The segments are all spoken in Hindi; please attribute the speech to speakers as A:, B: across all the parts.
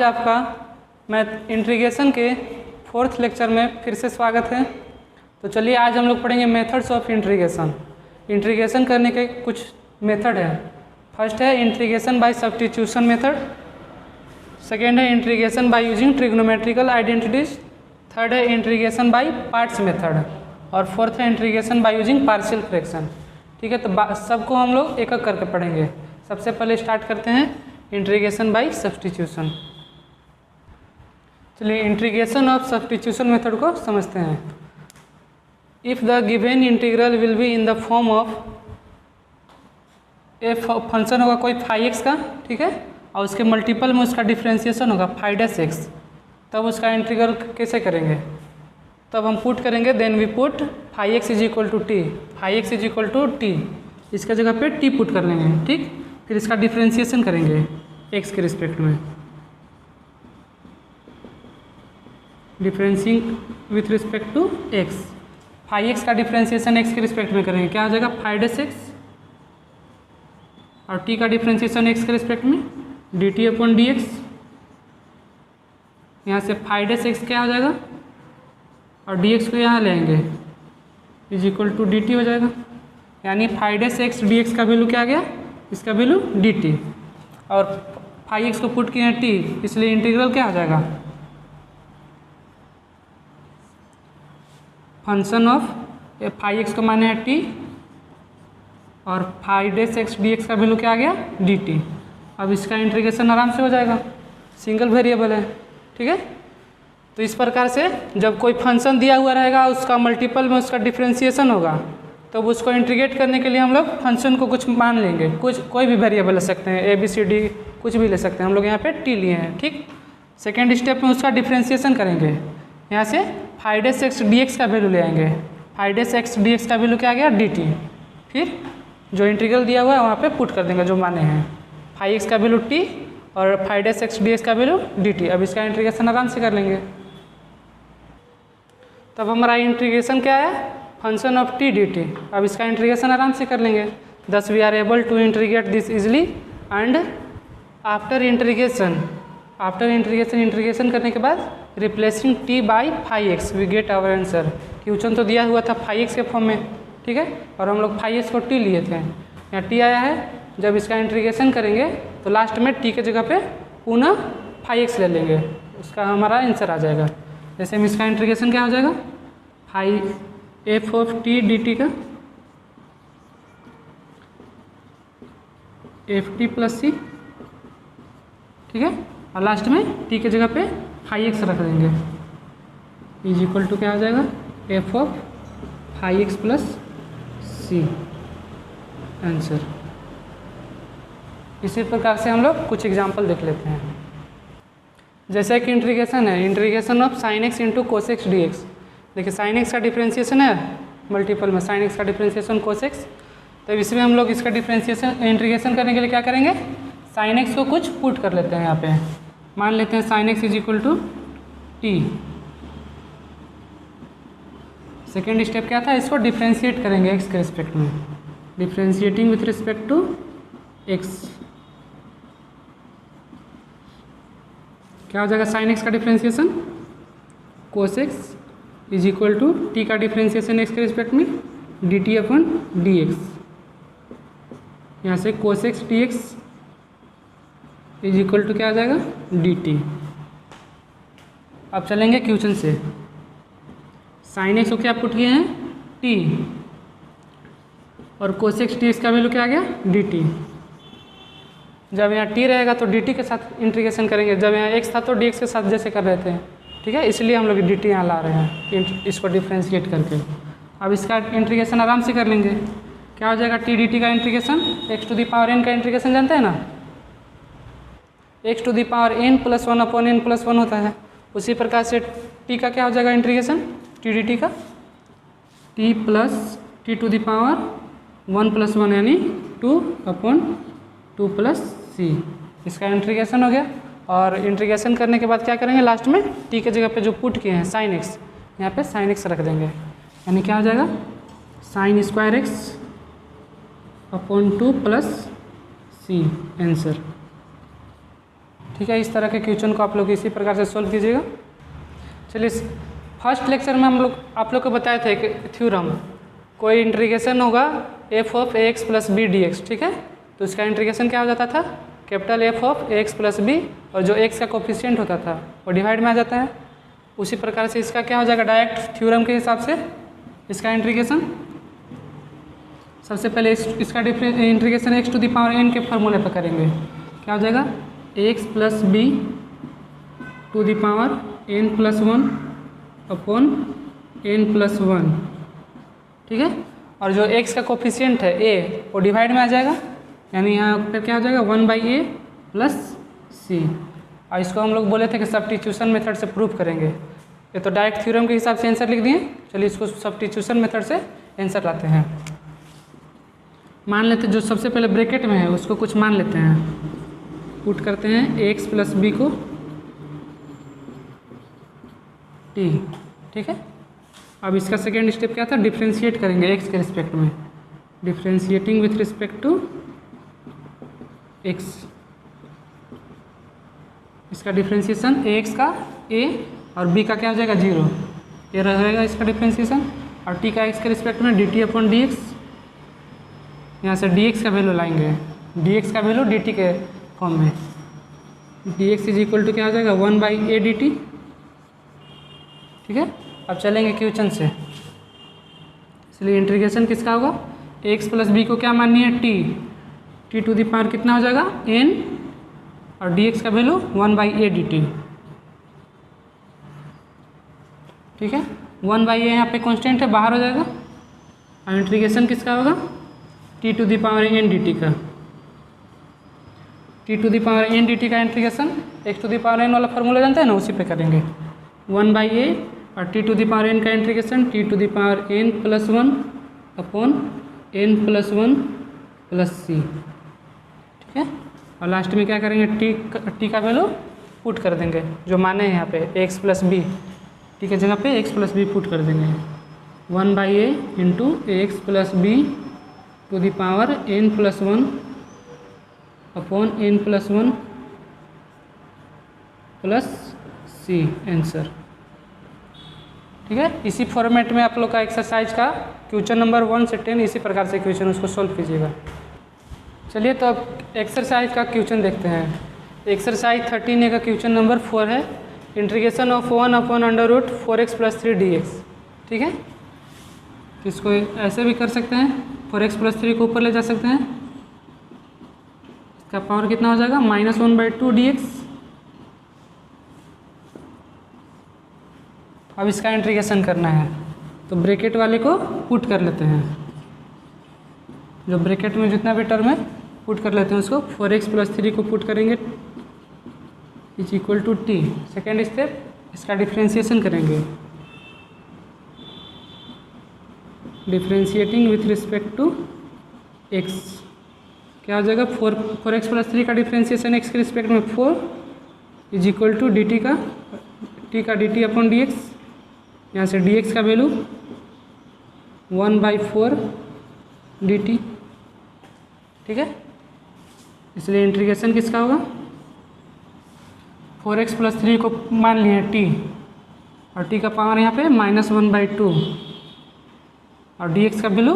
A: आपका मैथ इंटीग्रेशन के 4th लेक्चर में फिर से स्वागत है। तो चलिए आज हम लोग पढ़ेंगे मेथड्स ऑफ इंटीग्रेशन। इंटीग्रेशन करने के कुछ मेथड है। फर्स्ट है integration by substitution method, second है integration by using trigonometrical identities, third है इंटीग्रेशन बाय पार्ट्स मेथड और फोर्थ है integration by using partial fraction. ठीक है, तो सबको हम लोग एक एक करके पढ़ेंगे। सबसे पहले स्टार्ट करते हैं इंटीग्रेशन बाय सब्स्टिट्यूशन। चलिए इंटीग्रेशन ऑफ सब्स्टिट्यूशन मेथड को समझते हैं। If the given integral will be in the form of a function होगा कोई फाई एक्स का, ठीक है, और उसके मल्टीपल में उसका डिफ्रेंशिएशन होगा फाई डैश एक्स, तब उसका इंटीग्रल कैसे करेंगे? तब हम पुट करेंगे, then we put phi x is equal to t, phi x is equal to t, इसका जगह पे टी पुट कर लेंगे। ठीक, फिर इसका डिफ्रेंशिएशन करेंगे एक्स के रिस्पेक्ट में, differentiating with respect to x. Phi x का डिफ्रेंशिएशन एक्स के रिस्पेक्ट में करेंगे, क्या हो जाएगा फाई डैश एक्स, और टी का डिफ्रेंशिएशन एक्स के रिस्पेक्ट में d t upon d x. यहाँ से फाई डैश एक्स क्या हो जाएगा और डी एक्स को यहाँ लेंगे is equal to d t हो जाएगा। यानी phi dash x d x का वैल्यू क्या आ गया, इसका वैल्यू डी टी, और फाई एक्स को पुट किए हैं टी, इसलिए इंटीग्रल क्या हो जाएगा फंक्शन ऑफ फाई एक्स को माने है टी और phi dash x d x का वैल्यू क्या आ गया डी टी। अब इसका इंटीग्रेशन आराम से हो जाएगा, सिंगल वेरिएबल है। ठीक है, तो इस प्रकार से जब कोई फंक्शन दिया हुआ रहेगा उसका मल्टीपल में उसका डिफ्रेंशिएशन होगा, तो उसको इंटीग्रेट करने के लिए हम लोग फंक्शन को कुछ मान लेंगे, कुछ कोई भी वेरिएबल ले सकते हैं, ए बी सी डी कुछ भी ले सकते हैं। हम लोग यहाँ पे टी लिए हैं। ठीक, सेकेंड स्टेप में उसका डिफ्रेंशिएशन करेंगे, यहाँ से phi dash x d x का वैल्यू ले आएंगे, phi dash x d x का वैल्यू क्या आ गया डी टी, फिर जो इंटीग्रल दिया हुआ है वहाँ पे पुट कर देंगे जो माने हैं, फाई एक्स का वैल्यू टी और phi dash x d x का वैल्यू डी टी। अब इसका इंटीग्रेशन आराम से कर लेंगे। तब हमारा इंटीग्रेशन क्या है function of t d t. अब इसका इंटीग्रेशन आराम से कर लेंगे। Thus we are able to integrate this easily and after integration करने के बाद replacing t by phi x we get our answer. Question तो दिया हुआ था फाई एक्स के फॉर्म में, ठीक है, और हम लोग फाई एक्स को टी लिए थे, यहाँ टी आया है। जब इसका इंटीग्रेशन करेंगे तो लास्ट में टी के जगह पे पुनः फाई एक्स ले लेंगे, उसका हमारा आंसर आ जाएगा। जैसे हम इसका इंटीग्रेशन क्या हो जाएगा phi f of t d t का एफ टी प्लस सी, ठीक है, और लास्ट में टी के जगह पे फाई एक्स रख देंगे इज इक्वल टू क्या हो जाएगा f of phi x plus c answer. इसी प्रकार से हम लोग कुछ एग्जाम्पल देख लेते हैं। जैसे कि इंटीग्रेशन है, integration of sign x into cos x d x. देखिए साइन एक्स का डिफ्रेंशिएशन है मल्टीपल में, साइन एक्स का डिफ्रेंशिएशन कोस एक्स, तो इसमें हम लोग इसका डिफ्रेंशिएशन इंटीग्रेशन करने के लिए क्या करेंगे, साइन एक्स को कुछ पुट कर लेते हैं। यहाँ पे मान लेते हैं sine x is equal to t. Second step क्या था, इसको डिफ्रेंशिएट करेंगे एक्स के रिस्पेक्ट में, differentiating with respect to x. क्या हो जाएगा साइन एक्स का differentiation cos x is equal to t का डिफ्रेंशिएशन एक्स के रिस्पेक्ट में d t upon d x. यहाँ से cos x d x is equal to क्या आ जाएगा डी टी। अब चलेंगे क्वेश्चन से। साइन एक्स को क्या पुट किए हैं टी और कोस एक्स डी एक्स का वैल्यू क्या आ गया डी टी। जब यहाँ टी रहेगा तो डी टी के साथ इंटीग्रेशन करेंगे, जब यहाँ एक्स था तो डी एक्स के साथ जैसे कर रहे थे, ठीक है, इसलिए हम लोग डी टी यहाँ ला रहे हैं इसको डिफ्रेंशिएट करके। अब इसका इंटीग्रेशन आराम से कर लेंगे। क्या हो जाएगा टी डी टी का integration, x to the power n का इंटीग्रेशन जानते हैं ना, x to the power n plus one upon n plus one होता है। उसी प्रकार से टी का क्या हो जाएगा इंटीग्रेशन टी डी टी का t plus t to the power one plus one यानी two upon two plus c. इसका इंटीग्रेशन हो गया। और इंटीग्रेशन करने के बाद क्या करेंगे लास्ट में टी के जगह पे जो पुट किए हैं साइन एक्स, यहाँ पे साइन एक्स रख देंगे, यानी क्या हो जाएगा sine square x upon two plus c answer. ठीक है, इस तरह के क्वेश्चन को आप लोग इसी प्रकार से सोल्व कीजिएगा। चलिए, फर्स्ट लेक्चर में हम लोग आप लोग को बताए थे कि थ्योरम, कोई इंटीग्रेशन होगा f of a x plus b d x, ठीक है, तो इसका इंटीग्रेशन क्या हो जाता था, capital f of a x plus b, और जो एक्स का कोफिशिएंट होता था वो डिवाइड में आ जाता है। उसी प्रकार से इसका क्या हो जाएगा, डायरेक्ट थ्योरम के हिसाब से इसका इंटीग्रेशन, सबसे पहले इसका integration x to the power n के फॉर्मूले पर करेंगे। क्या हो जाएगा, x plus b to the power n plus one upon n plus one, ठीक है, और जो x का कोफिशिएंट है a वो डिवाइड में आ जाएगा, यानी यहाँ पर क्या हो जाएगा 1/a प्लस सी, और इसको हम लोग बोले थे कि सब्स्टिट्यूशन मेथड से प्रूफ करेंगे। ये तो डायरेक्ट थ्योरम के हिसाब से आंसर लिख दिए, चलिए इसको सब्स्टिट्यूशन मेथड से आंसर लाते हैं। मान लेते जो सबसे पहले ब्रैकेट में है उसको कुछ मान लेते हैं, पुट करते हैं x प्लस बी को t, ठीक है। अब इसका सेकेंड स्टेप क्या था, डिफ्रेंशिएट करेंगे x के रिस्पेक्ट में, differentiating with respect to x, इसका डिफ्रेंशिएशन ax का a और b का क्या हो जाएगा 0, ये रहेगा इसका डिफ्रेंशिएशन, और t का x के रिस्पेक्ट में dt अपॉन dx, यहाँ से dx का वैल्यू लाएंगे, dx का वैल्यू dt के फॉर्म में, dx इज इक्वल टू क्या हो जाएगा 1/a dt, ठीक है। अब चलेंगे क्वेश्चन से, इसलिए इंटीग्रेशन किसका होगा, x प्लस बी को क्या माननी है t टू द पावर कितना हो जाएगा n, और dx का वैल्यू 1/a dt, ठीक है। 1/a यहाँ पे कांस्टेंट है, बाहर हो जाएगा, और इंटीग्रेशन किसका होगा, t to the power n dt का, t to the power n dt का integration x to the power n वाला फार्मूला जानते हैं ना, उसी पे करेंगे 1/a, और t to the power n का integration t to the power n plus one upon n plus one plus c, ठीक है। और लास्ट में क्या करेंगे, t का वैल्यू पुट कर देंगे, जो माने हैं यहाँ पे x प्लस बी, t के जगह पे x प्लस बी पुट कर देंगे, 1/a into x plus b to the power n plus one upon n plus one plus c, answer, ठीक है। इसी फॉर्मेट में आप लोग का एक्सरसाइज का क्वेश्चन नंबर 1 से 10 इसी प्रकार से क्वेश्चन उसको सोल्व कीजिएगा। चलिए तो अब एक्सरसाइज का क्वेश्चन देखते हैं। एक्सरसाइज 13A का क्वेश्चन नंबर 4 है, इंटीग्रेशन ऑफ 1/√4x + 3 dx, ठीक है। इसको ऐसे भी कर सकते हैं, 4x + 3 को ऊपर ले जा सकते हैं, इसका पावर कितना हो जाएगा -1/2 dx। अब इसका इंटीग्रेशन करना है, तो ब्रैकेट वाले को पुट कर लेते हैं, जो ब्रैकेट में जितना भी टर्म है पुट कर लेते हैं उसको, 4x + 3 को पुट करेंगे is equal to t। Second step, इसका डिफ्रेंशिएशन करेंगे, differentiating with respect to x, क्या हो जाएगा 4x + 3 का डिफ्रेंशिएशन x के रिस्पेक्ट में 4 इज इक्वल टू dt का t का dt अपॉन dx, यहाँ से dx का वैल्यू 1/4 dt, ठीक है। इसलिए इंटीग्रेशन किसका होगा, 4x + 3 को मान लिए t, और t का पावर यहाँ पे -1/2, और dx का वैल्यू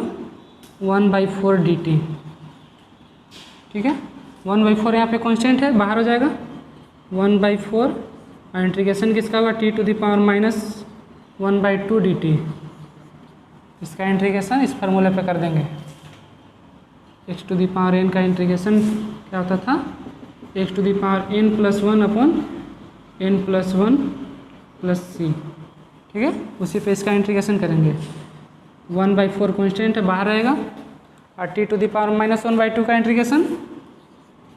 A: 1/4 dt, ठीक है। 1/4 यहाँ पे कांस्टेंट है, बाहर हो जाएगा 1/4, और इंटीग्रेशन किसका होगा t to the power -1/2 dt, इसका इंटीग्रेशन इस फार्मूले पे कर देंगे, x to the power n का इंटीग्रेशन क्या होता था, x to the power n plus one upon n plus one plus c, ठीक है। उसी पे इसका इंटीग्रेशन करेंगे, 1/4 कांस्टेंट है, बाहर रहेगा, और t टू द पावर -1/2 का integration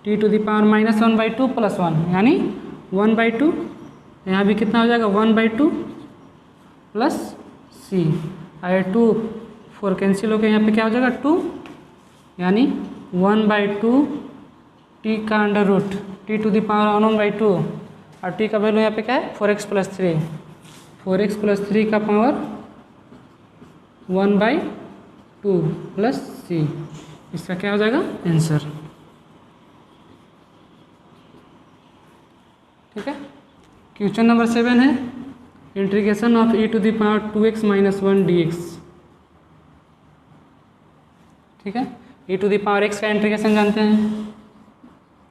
A: t to the power -1/2 plus 1 यानी 1/2, यहाँ भी कितना हो जाएगा 1/2 प्लस सी, और 2 4 कैंसिल होकर यहाँ पे क्या हो जाएगा 2, यानी 1/2 t का under root t to the power 1/2, और t का वैल्यू यहाँ पे क्या है 4x + 3, 4x + 3 का पावर 1/2 प्लस सी, इसका क्या हो जाएगा आंसर। क्वेश्चन नंबर 7 है integration of e to the power 2x minus 1 dx। ठीक है, e to the power x का इंटीग्रेशन जानते हैं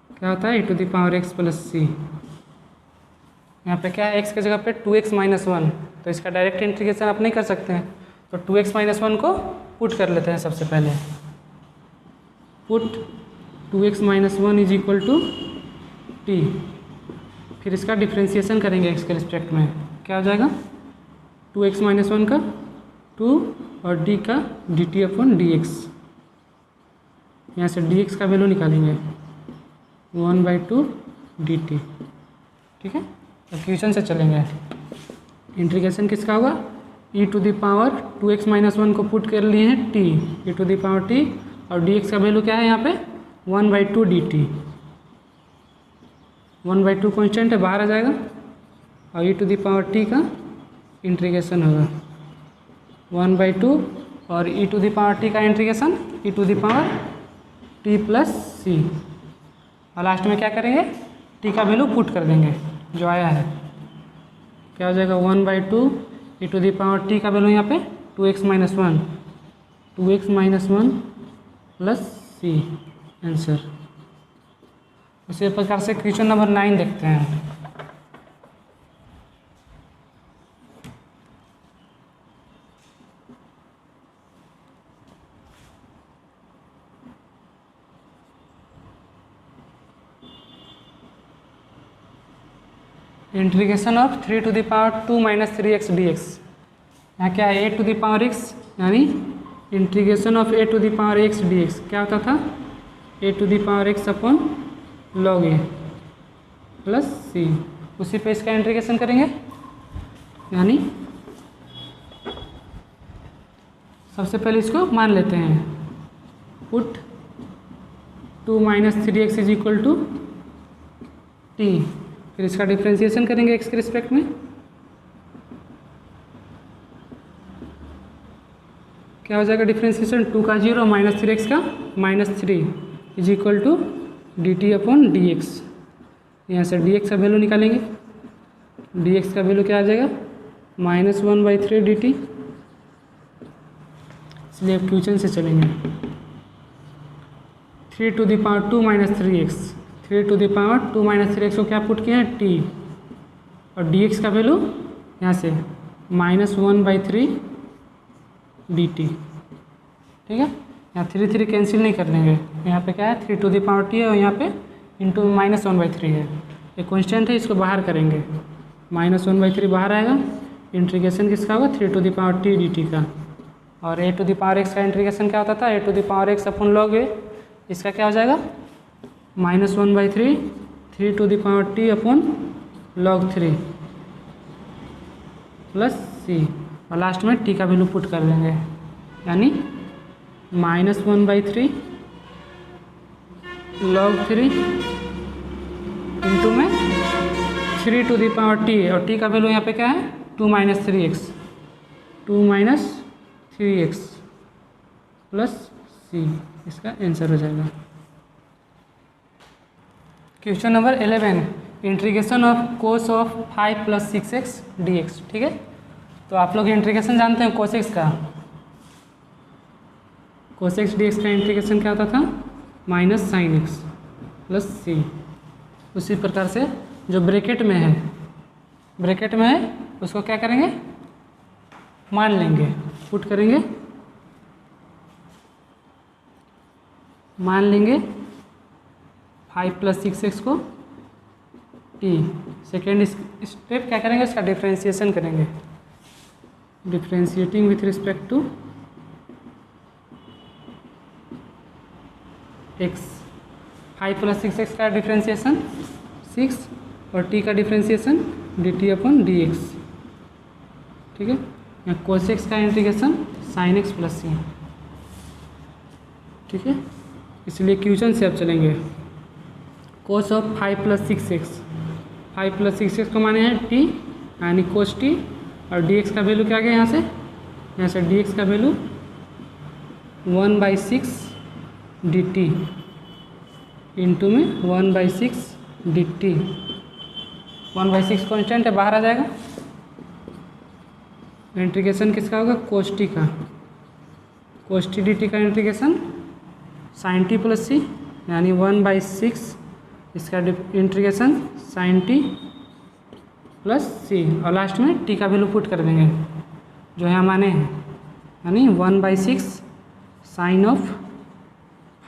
A: क्या होता है, e to the power x plus c. यहाँ पे क्या है, x की जगह पे 2x माइनस 1, तो इसका डायरेक्ट इंटीग्रेशन आप नहीं कर सकते हैं, तो 2x माइनस 1 को पुट कर लेते हैं सबसे पहले। Put 2x minus 1 is equal to t, फिर इसका डिफ्रेंशिएशन करेंगे x के रिस्पेक्ट में, क्या हो जाएगा 2x माइनस 1 का 2 और d का dt अपॉन dx। यहाँ से dx का वैल्यू निकालेंगे 1/2 dt। ठीक है, अब क्वेश्चन से चलेंगे। इंटीग्रेशन किसका होगा, e to the power 2x minus 1 को पुट कर लिए हैं t, e to the power t, और dx का वैल्यू क्या है यहाँ पे 1/2 dt। 1/2 कॉन्स्टेंट है, बाहर आ जाएगा, और e to the power t का इंटीग्रेशन होगा 1/2, और e to the power t का integration e to the power t plus c, और लास्ट में क्या करेंगे t का वैल्यू पुट कर देंगे जो आया है, क्या हो जाएगा 1/2 e to the power t का वैल्यू यहाँ पे 2x minus 1, 2x minus 1 plus c answer. उसी प्रकार से क्वेश्चन नंबर 9 देखते हैं। Integration of 3 to the power 2 minus 3x dx। यहाँ क्या है, a to the power x, यानी integration of a to the power x dx क्या होता था, a to the power x upon log a plus c. उसी पे इसका इंटीग्रेशन करेंगे, यानी सबसे पहले इसको मान लेते हैं, put 2 minus 3x is equal to t, फिर इसका डिफ्रेंशिएशन करेंगे x के रिस्पेक्ट में, क्या हो जाएगा डिफ्रेंशिएशन 2 का 0 माइनस 3x का minus 3 is equal to dt upon dx। यहाँ से dx का वैल्यू निकालेंगे, dx का वैल्यू क्या आ जाएगा -1/3 dt। इसलिए अब क्वेश्चन से चलेंगे। 3 to the power 2 minus 3x, 3 to the power 2 minus 3x को क्या पुट किया है t, और dx का वैल्यू यहाँ से -1/3 dt। ठीक है, यहाँ 3 3 कैंसिल नहीं कर लेंगे, यहाँ पे क्या है 3 टू द पावर t है, और यहाँ पे इंटू -1/3 है, ये कॉन्स्टेंट है, इसको बाहर करेंगे, -1/3 बाहर आएगा। इंटीग्रेशन किसका होगा 3 to the power t dt का, और a to the power x का इंटीग्रेशन क्या होता था a to the power x upon log a, इसका क्या हो जाएगा -1/3 3 to the power t upon log 3 plus c, और लास्ट में t का वैल्यू पुट कर देंगे, यानी -1/3 log 3 इंटू में 3 टू द पावर t, और t का वैल्यू यहाँ पे क्या है 2 minus 3x, 2 minus 3x plus c, इसका आंसर हो जाएगा। Question number 11 integration of cos of 5 plus 6x dx। ठीक है, तो आप लोग इंटीग्रेशन जानते हैं कोसेक्स का, कोसेक्स dx का इंटीग्रेशन क्या होता था minus sign x plus c. उसी प्रकार से जो ब्रैकेट में है उसको क्या करेंगे मान लेंगे, पुट करेंगे, मान लेंगे 5 प्लस 6x को t। सेकेंड स्टेप क्या करेंगे, इसका डिफ्रेंशिएशन करेंगे, differentiating with respect to x। 5 plus 6x का डिफ्रेंशिएशन 6, और t का डिफ्रेंशिएशन dt अपॉन dx। ठीक है, यहाँ cos x का integration sin x plus c. ठीक है, इसलिए क्वेश्चन से अब चलेंगे। cos of 5 plus 6x, 5 plus 6x को माने हैं t, यानी cos t, और dx का वैल्यू क्या आ गया यहाँ से dx का वैल्यू 1/6 dt इंटू में 1/6 dt। 1/6 कॉन्स्टेंट है, बाहर आ जाएगा। इंटीग्रेशन किसका होगा? कोस टी का, कोस टी डी टी का इंटीग्रेशन साइन टी प्लस सी, यानी 1/6 इसका integration sign T plus c, और लास्ट में टी का वैल्यू पुट कर देंगे जो यहाँ माने हैं, यानी 1/6 sign of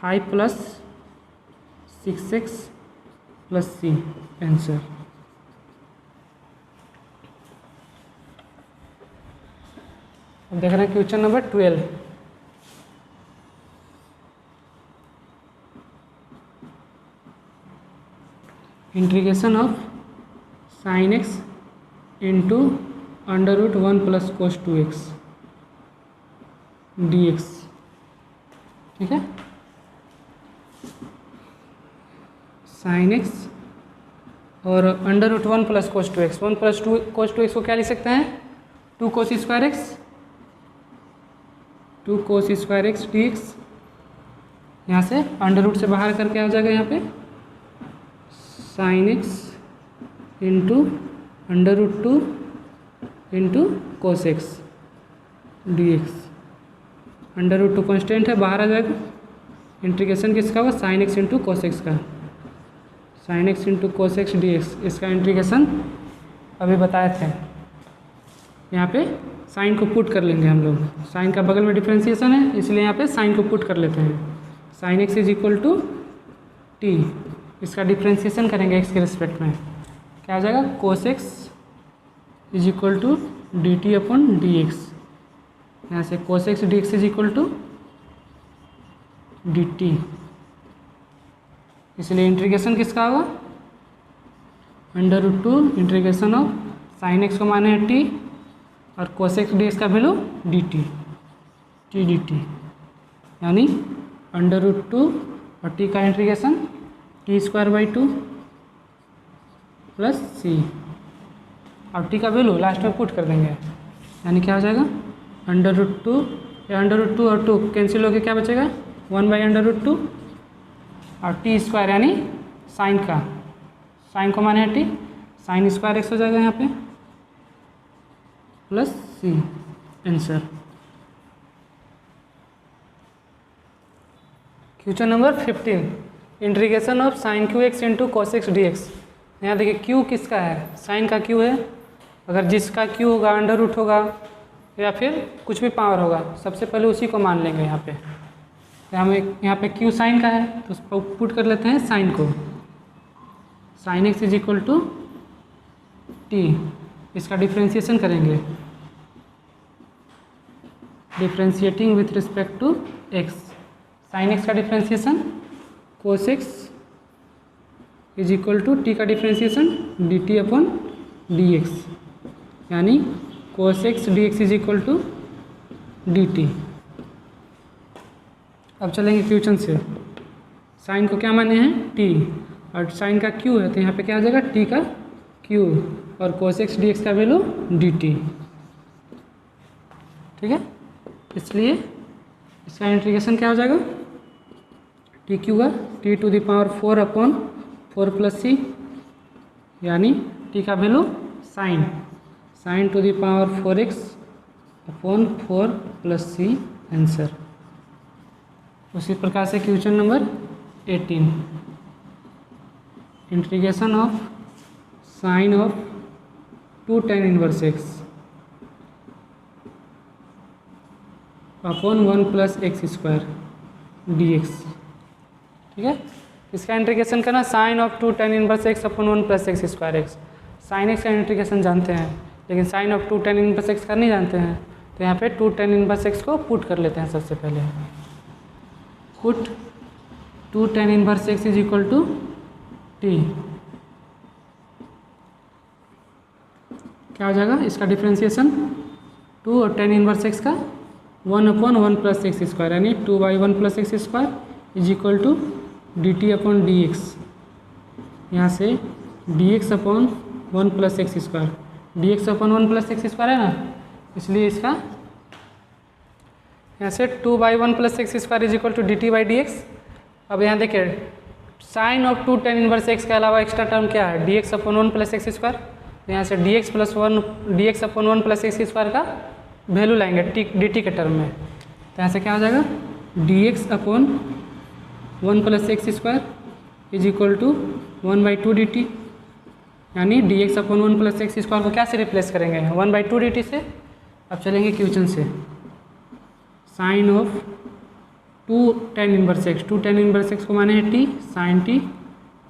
A: 5 + 6x + c answer. अब देख रहे हैं question number 12। Integration of sign x into √1 + cos 2x dx, ठीक है। साइन एक्स और √1 + cos 2x, 1 + 2 cos 2x को क्या लिख सकते हैं? 2 cos square x, 2 cos square x dx। यहाँ से अंडर से बाहर करके आ जाएगा यहाँ पे sine x into √2 into cos x dx। √2 constant है, बाहर आ जाएगा। इंटीग्रेशन किसका होगा? Sign x into cos x का, sign x into cos x dx। इसका इंटीग्रेशन अभी बताए थे। यहाँ पे साइन को पुट कर लेंगे हम लोग, साइन का बगल में डिफ्रेंसिएशन है इसलिए यहाँ पे साइन को पुट कर लेते हैं। साइन एक्स = टी, इसका डिफ्रेंसिएशन करेंगे एक्स के रिस्पेक्ट में, क्या आ जाएगा? cos x = dt/dx। यहाँ से cos x dx = dt, इसलिए इंटीग्रेशन किसका होगा? √2 इंटीग्रेशन ऑफ साइन एक्स को माने है टी और cos x dx का वैल्यू dt, t dt, यानी √2 और t का इंटीग्रेशन t² + c, और t का वैल्यू लास्ट में पुट कर देंगे, यानी क्या हो जाएगा? √2 या √2 और 2 कैंसिल होकर क्या बचेगा? 1/√2 और t² यानी साइन का, साइन को माने है टी, साइन स्क्वायर x हो जाएगा यहाँ पे plus c answer. Question number 15, integration of sign QX into cos x dx। यहाँ देखिए Q किसका है? साइन का Q है। अगर जिसका Q होगा √ होगा या फिर कुछ भी पावर होगा, सबसे पहले उसी को मान लेंगे यहाँ पे। हमें यहाँ पे Q साइन का है तो उस पर पुट कर लेते हैं साइन को, साइन x = t, इसका डिफ्रेंसिएशन करेंगे, differentiating with respect to x। Sine x का डिफ्रेंसिएशन cos x = t का डिफ्रेंसिएशन dt/dx, यानी cos x dx = dt। अब चलेंगे क्वेश्चन से। साइन को क्या माने हैं? t, और साइन का q है तो यहाँ पे क्या आ जाएगा? t का q, और cos x dx का वैल्यू dt, ठीक है। इसलिए इसका इंटीग्रेशन क्या हो जाएगा? टी क्यू का t⁴/4 + c, यानी t का value sin 4x/4 + c answer. उसी प्रकार से question number 18, integration of sine of 2 tan 1x upon 1 + x² dx, ठीक है। इसका इंटीग्रेशन करना sine of 2 tan 1x upon 1 + x²x। Sine x का इंटीग्रेशन जानते हैं लेकिन साइन ऑफ 2 tan 1x का नहीं जानते हैं, तो यहाँ पे 2 tan 1x को पुट कर लेते हैं। सबसे पहले पुट 2 tan 1x = t, क्या हो जाएगा? इसका डिफ्रेंसिएशन 2 और tan 1x का 1/1 + x², यानी 2/1 + x² = dt/dx। यहाँ से dx/1 + x², dx/1 + x² है ना, इसलिए इसका यहाँ से 2/1 + x² = dt/dx। अब यहाँ देखिए sine of 2 tan inverse x के अलावा एक्स्ट्रा टर्म क्या है, d x upon 1 plus x square. तो यहाँ से d x upon 1 plus x square का वैल्यू लाएंगे डी टी के टर्म में। तो यहाँ से क्या हो जाएगा, d x upon 1 plus x square is equal to 1/2 d t, यानी d x upon 1 plus x square को क्या से रिप्लेस करेंगे, 1/2 डी टी से। अब चलेंगे क्वेश्चन से, sine of 2 tan inverse x, 2 tan inverse x को माने है टी साइन टी,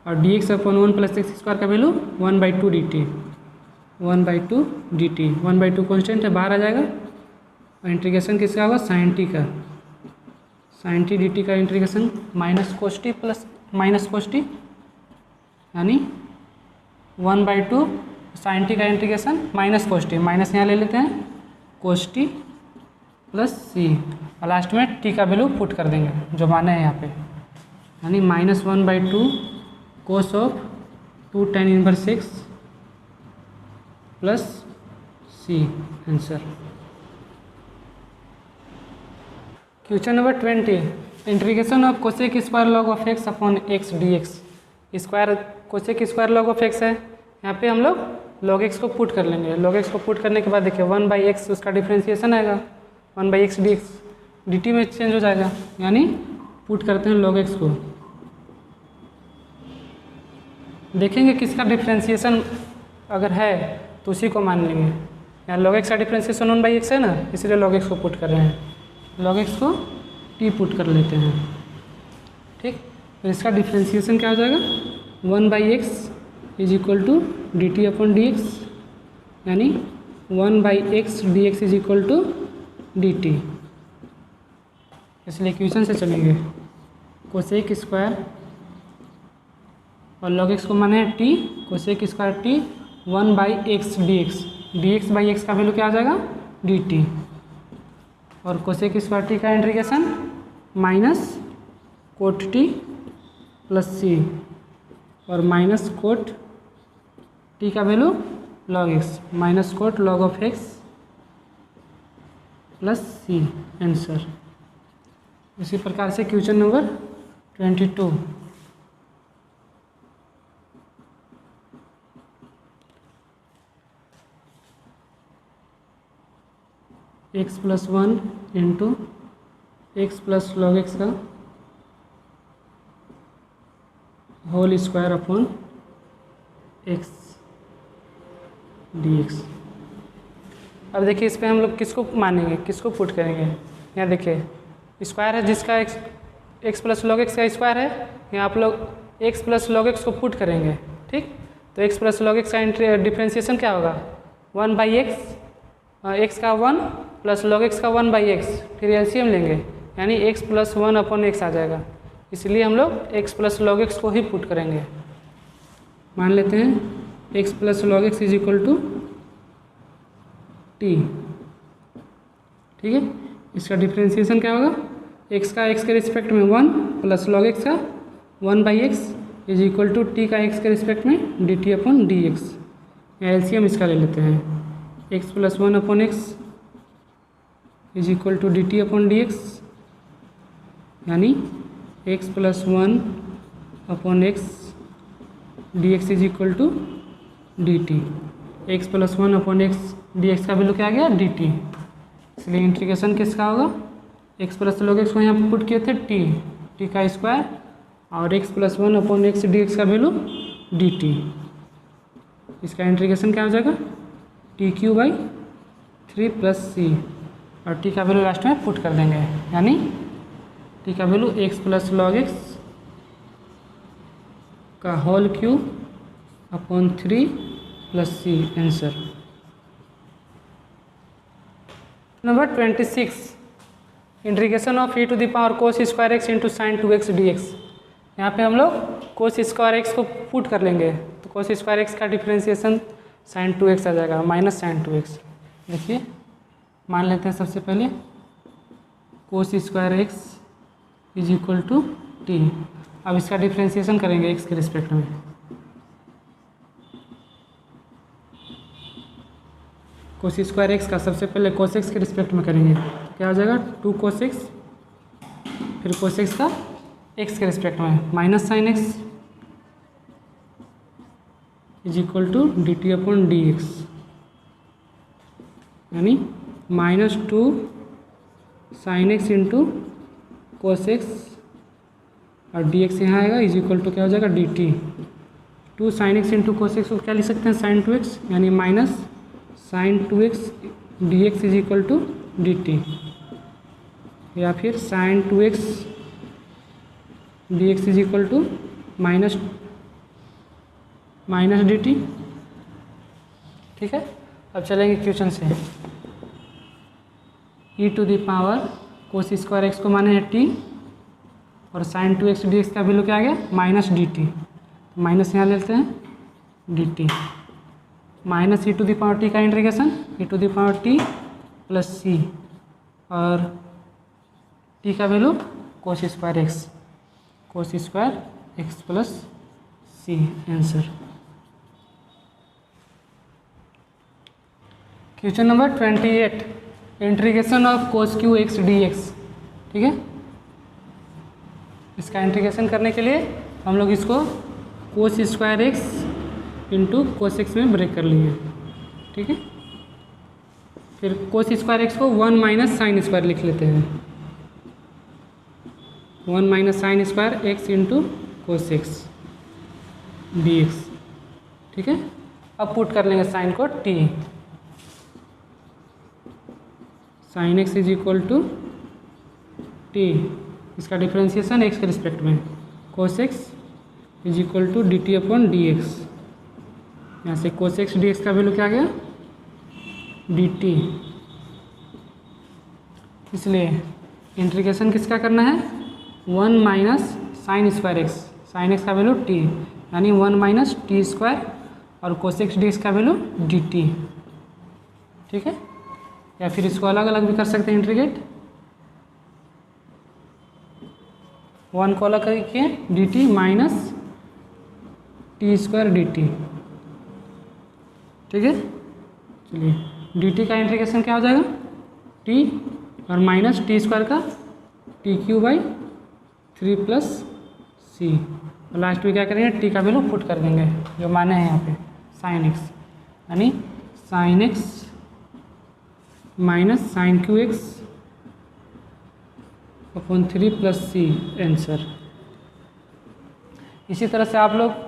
A: और d x upon 1 plus x square का value 1/2 d t, 1/2 d t, 1/2 constant है बाहर आ जाएगा, और इंटीग्रेशन किसका होगा, साइन टी का, साइन टी डी टी का integration minus cos t plus minus cos t, यानी 1/2 साइन टी का integration minus cos T, minus यहाँ ले लेते हैं कोस टी प्लस सी, और लास्ट में टी का वैल्यू पुट कर देंगे जो माने हैं यहाँ पे, यानी minus 1/2 cos of 2 tan inverse x plus c, answer. Question number 20, integration of cosec square log of x upon x d x. Square cosec square log of x है, यहाँ पे हम लोग लॉग एक्स को पुट कर लेंगे। लॉग एक्स को पुट करने के बाद देखिए 1/x उसका डिफ्रेंसिएशन आएगा, 1/x dx dt में चेंज हो जाएगा, यानी पुट करते हैं log x को, देखेंगे किसका डिफ्रेंसिएशन अगर है तो उसी को मान लेंगे। यहाँ log x का डिफ्रेंसिएशन 1/x है ना, इसलिए log x को पुट कर रहे हैं, log x को t पुट कर लेते हैं, ठीक। तो इसका डिफ्रेंसिएशन क्या हो जाएगा, 1/x is equal to d t upon d x, यानी 1/x dx is equal to d t. इसलिए इक्वेशन से चलेंगे, कोसेक स्क्वायर और log x को माने t, cosec square t 1/x dx, dx/x का वैल्यू क्या आ जाएगा, dt, और कोसेक स्क्वायर टी का integration minus cot t plus c, और माइनस कोट टी का value log x, minus cot log of x plus c, answer. इसी प्रकार से question number 22, x plus 1 into x plus log x का whole square upon x dx। अब देखिए इस पर हम लोग किसको मानेंगे, किसको पुट करेंगे। यहाँ देखिए स्क्वायर है जिसका x प्लस log x का स्क्वायर है, यहाँ आप लोग x प्लस log x को पुट करेंगे, ठीक। तो x प्लस log x का डिफ्रेंसिएशन क्या होगा, 1/x, x का 1 प्लस log x का 1/x, फिर एलसीएम लेंगे, यानी x प्लस 1 अपॉन x आ जाएगा, इसलिए हम लोग x प्लस log x को ही पुट करेंगे। मान लेते हैं x plus log x is equal to t, ठीक है। इसका डिफ्रेंसिएशन क्या होगा, x का x के रिस्पेक्ट में 1 प्लस log x का 1/x is equal to t का x के रिस्पेक्ट में d t upon d x. LCM इसका ले लेते हैं, x plus 1 upon x is equal to d t upon d x, यानी x plus 1 upon x d x is equal to d t, x plus 1 upon x d x का वैल्यू क्या आ गया, डी टी। इसलिए इंटीग्रेशन किसका होगा, x प्लस log x को यहाँ पर पुट किए थे टी का स्क्वायर, और x plus 1 upon x d x का वैल्यू डी टी। इसका इंटीग्रेशन क्या हो जाएगा, TQ/3 प्लस सी, और टी का वैल्यू लास्ट में पुट कर देंगे, यानी टी का value x plus log x का whole cube upon 3 plus c, answer. Number 26, integration of e to the power cos square x into sine 2x dx। यहाँ पे हम लोग cos स्क्वायर एक्स को पुट कर लेंगे, तो cos स्क्वायर एक्स का डिफ्रेंसिएशन साइन 2x आ जाएगा, माइनस साइन 2x। देखिए मान लेते हैं सबसे पहले cos square x is equal to t. अब इसका डिफ्रेंसिएशन करेंगे x के रिस्पेक्ट में, cos स्क्वायर एक्स का सबसे पहले cos x के रिस्पेक्ट में करेंगे, क्या हो जाएगा 2 cos x, फिर cos x का एक्स के रिस्पेक्ट में minus sine x is equal to d t upon d x, यानी -2 sine x into cos x और डी एक्स यहाँ आएगा इज इक्वल टू क्या हो जाएगा d t. 2 sine x into cos x को क्या लिख सकते हैं साइन 2x, यानी minus sine 2x d x is equal to d t, या फिर sine 2x d x is equal to minus d t. ठीक है, अब चलेंगे क्वेश्चन से। e to the power cos square x को माने है t और साइन 2x dx का वैल्यू क्या आ गया माइनस डी टी, तो माइनस यहाँ लेते हैं d t minus e to the power t का integration e to the power t plus c और टी का value cos square x plus c answer. Question number 28 integration of cos q x d x. ठीक है, इसका इंटीग्रेशन करने के लिए हम लोग इसको कोस square x into cos x में ब्रेक कर लिए। ठीक है, फिर कोस स्क्वायर एक्स को 1 माइनस साइन स्क्वायर लिख लेते हैं, 1 minus sine square x into cos x d x. ठीक है, अब पुट कर लेंगे साइन को t, sine x is equal to t, इसका डिफ्रेंशिएशन एक्स के रिस्पेक्ट में cos x is equal to d t upon d x, यहाँ से कोस एक्स डी एक्स का वैल्यू क्या आ गया डी टी। इसलिए इंटीग्रेशन किसका करना है 1 minus sine square x, sign x का वैल्यू टी, यानी 1 माइनस टी स्क्वायर और कोस एक्स डी एक्स का वैल्यू डी टी। ठीक है, या फिर इसको अलग अलग भी कर सकते हैं इंटीग्रेट, 1 को अलग करके D t minus T square D t. ठीक है, चलिए डी टी का इंटीग्रेशन क्या हो जाएगा टी और माइनस टी स्क्वायर का T Q by 3 plus c, और लास्ट में क्या करेंगे टी का वैल्यू पुट कर देंगे जो माने हैं यहाँ पे साइन एक्स, यानी sine x minus sine cube x upon 3 plus c answer. इसी तरह से आप लोग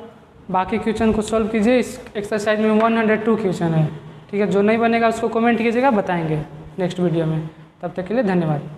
A: बाकी क्वेश्चन को सॉल्व कीजिए। इस एक्सरसाइज में 102 क्वेश्चन है। ठीक है, जो नहीं बनेगा उसको कमेंट कीजिएगा, बताएंगे नेक्स्ट वीडियो में। तब तक के लिए धन्यवाद।